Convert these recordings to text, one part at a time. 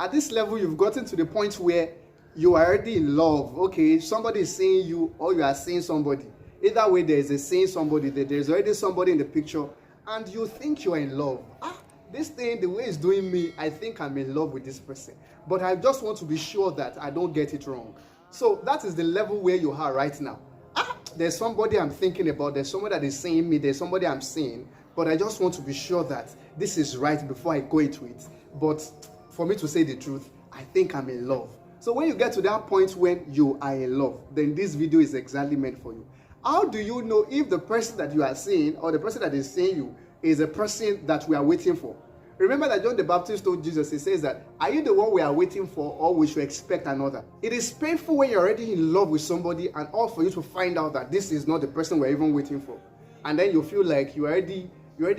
At this level, you've gotten to the point where you are already in love. Okay, somebody is seeing you or you are seeing somebody. Either way, there is a seeing somebody, there's already somebody in the picture, and you think you are in love. This thing, the way it's doing me, I think I'm in love with this person. But I just want to be sure that I don't get it wrong. So that is the level where you are right now. There's somebody I'm thinking about, there's somebody that is seeing me, there's somebody I'm seeing, but I just want to be sure that this is right before I go into it. But for me to say the truth, I think I'm in love. So when you get to that point when you are in love, then this video is exactly meant for you. How do you know if the person that you are seeing or the person that is seeing you is a person that we are waiting for? Remember that John the Baptist told Jesus, he says that, are you the one we are waiting for, or we should expect another? It is painful when you're already in love with somebody and all for you to find out that this is not the person we're even waiting for. And then you feel like you're already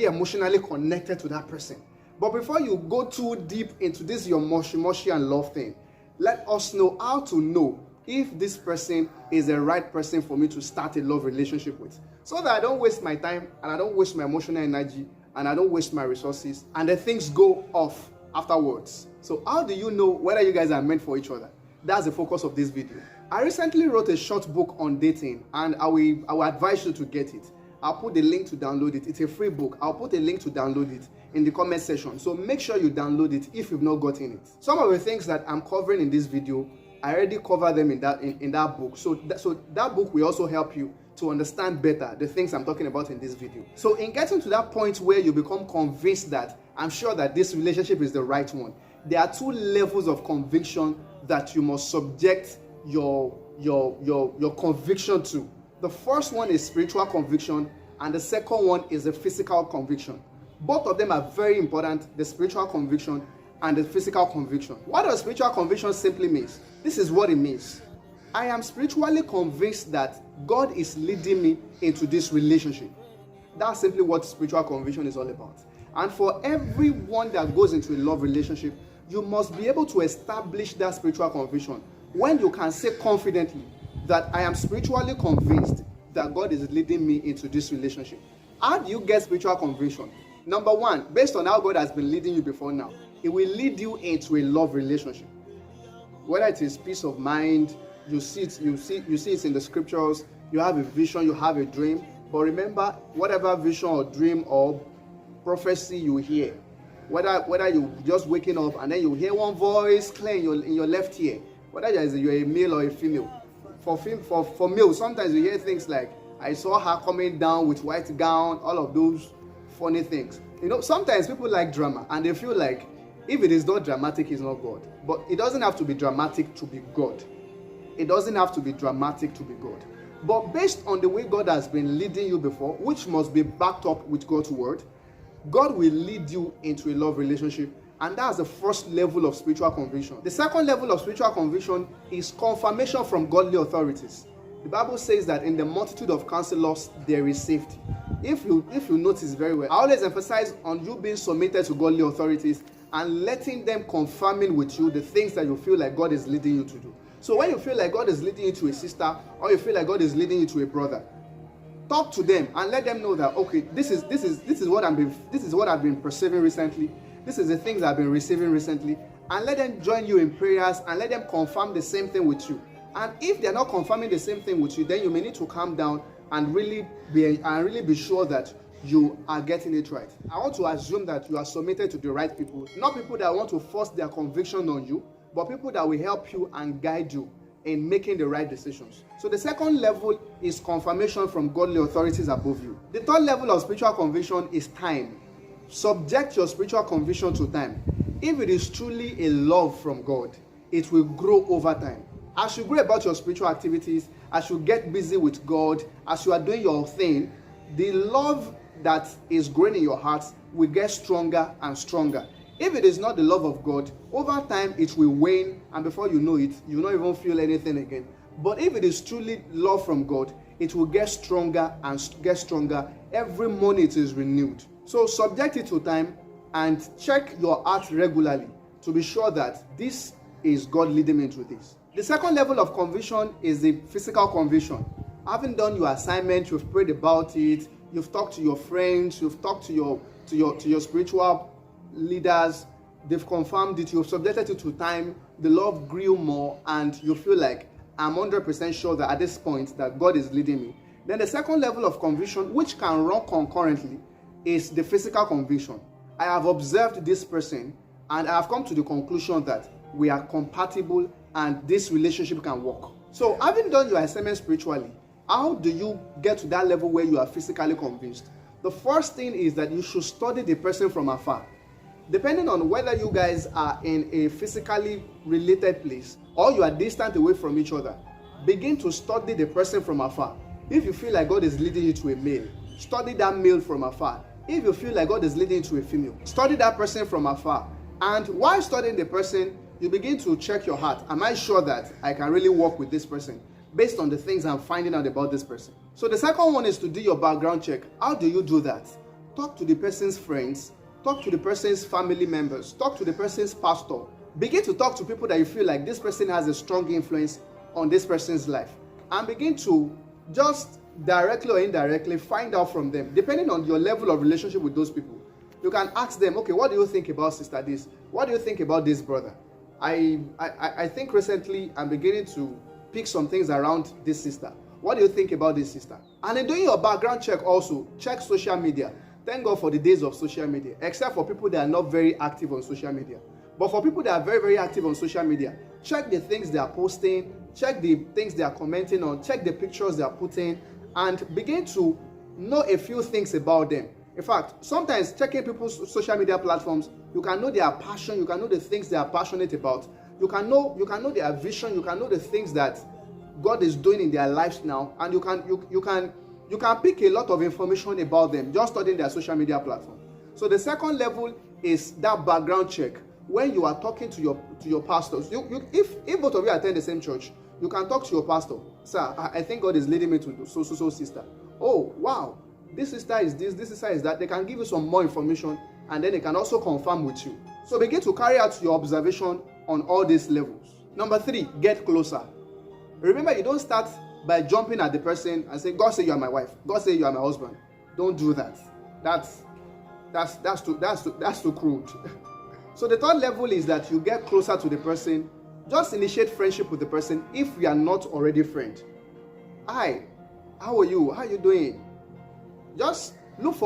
emotionally connected to that person. But before you go too deep into this your mushy and love thing, let us know how to know if this person is the right person for me to start a love relationship with, so that I don't waste my time and I don't waste my emotional energy and I don't waste my resources and the things go off afterwards. So how do you know whether you guys are meant for each other? That's the focus of this video. I recently wrote a short book on dating, and I will advise you to get it. I'll put the link to download it. It's a free book. I'll put a link to download it in the comment section. So make sure you download it if you've not gotten it. Some of the things that I'm covering in this video, I already covered them in that book. So that book will also help you to understand better the things I'm talking about in this video. So in getting to that point where you become convinced that I'm sure that this relationship is the right one, there are two levels of conviction that you must subject your conviction to. The first one is spiritual conviction, and the second one is the physical conviction. Both of them are very important, the spiritual conviction and the physical conviction. What does spiritual conviction simply mean? This is what it means. I am spiritually convinced that God is leading me into this relationship. That's simply what spiritual conviction is all about. And for everyone that goes into a love relationship, you must be able to establish that spiritual conviction when you can say confidently that I am spiritually convinced that God is leading me into this relationship. How do you get spiritual conviction? Number one, based on how God has been leading you before now, it will lead you into a love relationship. Whether it is peace of mind, you see it in the scriptures, you have a vision, you have a dream. But remember, whatever vision or dream or prophecy you hear, whether you just waking up and then you hear one voice clear in your left ear, whether you're a male or a female. For male, sometimes you hear things like, I saw her coming down with white gown, all of those funny things. You know, sometimes people like drama and they feel like if it is not dramatic, it's not God. But it doesn't have to be dramatic to be God. It doesn't have to be dramatic to be God. But based on the way God has been leading you before, which must be backed up with God's word, God will lead you into a love relationship. And that's the first level of spiritual conviction. The second level of spiritual conviction is confirmation from godly authorities. The Bible says that in the multitude of counselors, there is safety. If you notice very well, I always emphasize on you being submitted to godly authorities and letting them confirming with you the things that you feel like God is leading you to do. So when you feel like God is leading you to a sister, or you feel like God is leading you to a brother, talk to them and let them know that, okay, this is what I've been perceiving recently. This is the things I've been receiving recently, and let them join you in prayers and let them confirm the same thing with you. And if they're not confirming the same thing with you, then you may need to calm down and really be sure that you are getting it right. I want to assume that you are submitted to the right people, not people that want to force their conviction on you, but people that will help you and guide you in making the right decisions. So the second level is confirmation from godly authorities above you. The third level of spiritual conviction is time. Subject your spiritual conviction to time. If it is truly a love from God, it will grow over time. As you grow about your spiritual activities, as you get busy with God, as you are doing your thing, the love that is growing in your heart will get stronger and stronger. If it is not the love of God, over time it will wane, and before you know it, you will not even feel anything again. But if it is truly love from God, it will get stronger and get stronger. Every morning it is renewed. So subject it to time and check your heart regularly to be sure that this is God leading me into this. The second level of conviction is the physical conviction. Having done your assignment, you've prayed about it, you've talked to your friends, you've talked to your spiritual leaders, they've confirmed it, you've subjected it to time, the love grew more, and you feel like, I'm 100% sure that at this point that God is leading me. Then the second level of conviction, which can run concurrently, is the physical conviction. I have observed this person and I have come to the conclusion that we are compatible and this relationship can work. So having done your assignment spiritually, how do you get to that level where you are physically convinced? The first thing is that you should study the person from afar. Depending on whether you guys are in a physically related place or you are distant away from each other, begin to study the person from afar. If you feel like God is leading you to a male, study that male from afar. If you feel like God is leading you to a female, study that person from afar. And while studying the person, you begin to check your heart. Am I sure that I can really work with this person based on the things I'm finding out about this person? So the second one is to do your background check. How do you do that? Talk to the person's friends. Talk to the person's family members. Talk to the person's pastor. Begin to talk to people that you feel like this person has a strong influence on this person's life. And begin to just directly or indirectly find out from them, depending on your level of relationship with those people. You can ask them, okay, what do you think about sister this? What do you think about this brother? I think recently I'm beginning to pick some things around this sister. What do you think about this sister? And in doing your background check also, check social media. Thank God for the days of social media, except for people that are not very active on social media. But for people that are very, very active on social media, check the things they are posting, check the things they are commenting on, check the pictures they are putting, and begin to know a few things about them. In fact, sometimes checking people's social media platforms, you can know their passion, you can know the things they are passionate about, you can know their vision, you can know the things that God is doing in their lives now, and you can pick a lot of information about them just studying their social media platform. So the second level is that background check. When you are talking to your pastors, if both of you attend the same church, you can talk to your pastor. Sir, I think God is leading me to so sister. Oh, wow, this sister is this sister is that. They can give you some more information, and then they can also confirm with you. So begin to carry out your observation on all these levels. Number 3, get closer. Remember, you don't start by jumping at the person and saying, God say you are my wife, God say you are my husband. Don't do that. That's too crude. So the third level is that you get closer to the person. Just initiate friendship with the person if you are not already friends. Hi, how are you? How are you doing? Just look.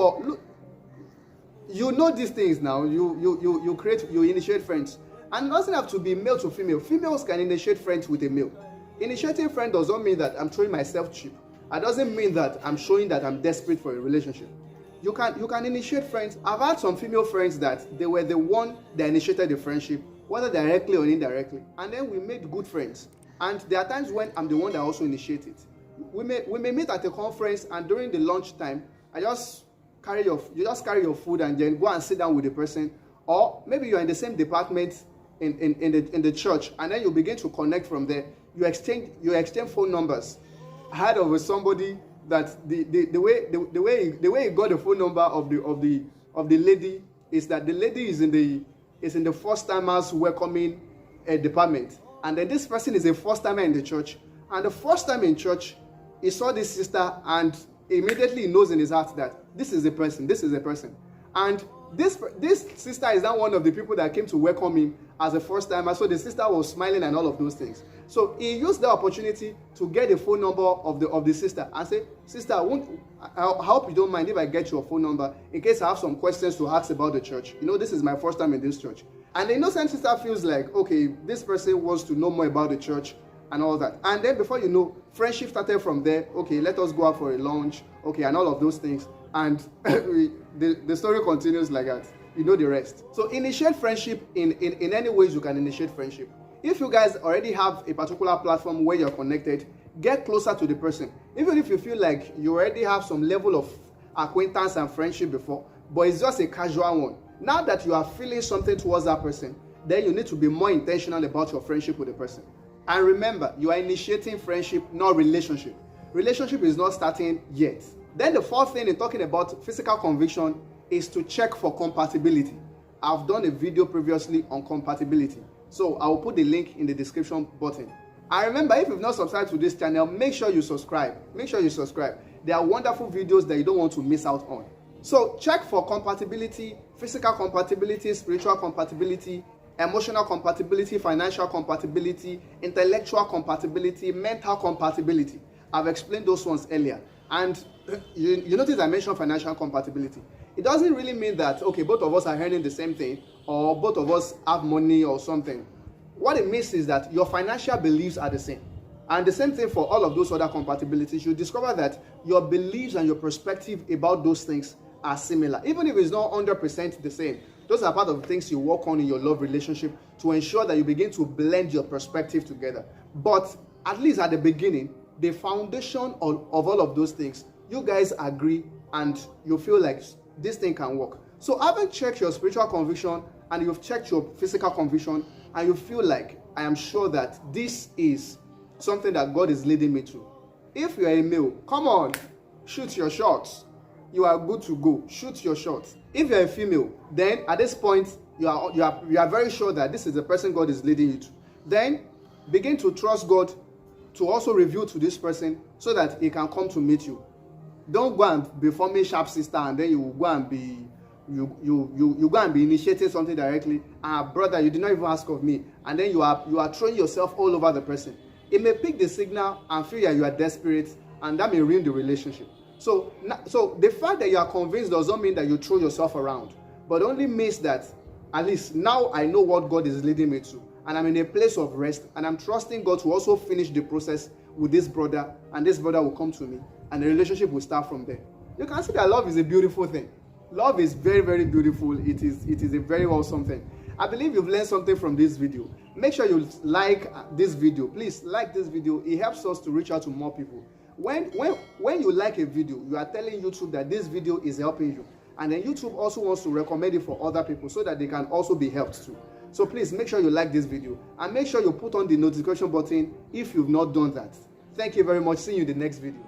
You know these things now. You initiate friends. And it doesn't have to be male to female. Females can initiate friends with a male. Initiating friend does not mean that I'm showing myself cheap. It doesn't mean that I'm showing that I'm desperate for a relationship. You can initiate friends. I've had some female friends that they were the one that initiated the friendship, whether directly or indirectly, and then we made good friends. And there are times when I'm the one that also initiates it. We may meet at a conference, and during the lunch time, you just carry your food and then go and sit down with the person. Or maybe you're in the same department in the church, and then you begin to connect from there. You exchange phone numbers. I heard of somebody that the way he got the phone number of the lady is that the lady is in the first timers welcoming department, and then this person is a first timer in the church, and the first time in church he saw this sister, and immediately he knows in his heart that this is a person, and this sister is not one of the people that came to welcome him as a first timer. So the sister was smiling and all of those things. So he used the opportunity to get the phone number of the sister and say, sister, I hope you don't mind if I get your phone number in case I have some questions to ask about the church. This is my first time in this church. And the innocent sister feels like, okay, this person wants to know more about the church and all that. And then before you know, friendship started from there. Okay, let us go out for a lunch. Okay, and all of those things. And the story continues like that. You know the rest. So initiate friendship in any ways you can initiate friendship. If you guys already have a particular platform where you're connected, get closer to the person. Even if you feel like you already have some level of acquaintance and friendship before, but it's just a casual one. Now that you are feeling something towards that person, then you need to be more intentional about your friendship with the person. And remember, you are initiating friendship, not relationship. Relationship is not starting yet. Then the fourth thing in talking about physical conviction is to check for compatibility. I've done a video previously on compatibility, so I will put the link in the description button. And remember, if you've not subscribed to this channel, make sure you subscribe. There are wonderful videos that you don't want to miss out on. So check for compatibility physical compatibility, spiritual compatibility, emotional compatibility, financial compatibility, intellectual compatibility, mental compatibility. I've explained those ones earlier. And you notice I mentioned financial compatibility. It doesn't really mean that, okay, both of us are earning the same thing or both of us have money or something. What it means is that your financial beliefs are the same. And the same thing for all of those other compatibilities. You discover that your beliefs and your perspective about those things are similar. Even if it's not 100% the same, those are part of the things you work on in your love relationship to ensure that you begin to blend your perspective together. But at least at the beginning, the foundation of all of those things, you guys agree and you feel like this thing can work. So having checked your spiritual conviction and you've checked your physical conviction and you feel like, I am sure that this is something that God is leading me to. If you are a male, come on, shoot your shots. You are good to go. Shoot your shots. If you are a female, then at this point, you are very sure that this is the person God is leading you to. Then begin to trust God to also reveal to this person so that he can come to meet you. Don't go and be forming sharp sister and then you go and be you go and be initiating something directly. Brother, you did not even ask of me, and then you are throwing yourself all over the person. It may pick the signal and feel that you are desperate, and that may ruin the relationship. So the fact that you are convinced does not mean that you throw yourself around, but only means that at least now I know what God is leading me to, and I'm in a place of rest, and I'm trusting God to also finish the process with this brother, and this brother will come to me, and the relationship will start from there. You can see that love is a beautiful thing. Love is very, very beautiful. It is a very awesome thing. I believe you've learned something from this video. Make sure you like this video. Please like this video. It helps us to reach out to more people. When you like a video, you are telling YouTube that this video is helping you. And then YouTube also wants to recommend it for other people so that they can also be helped too. So please make sure you like this video. And make sure you put on the notification button if you've not done that. Thank you very much. See you in the next video.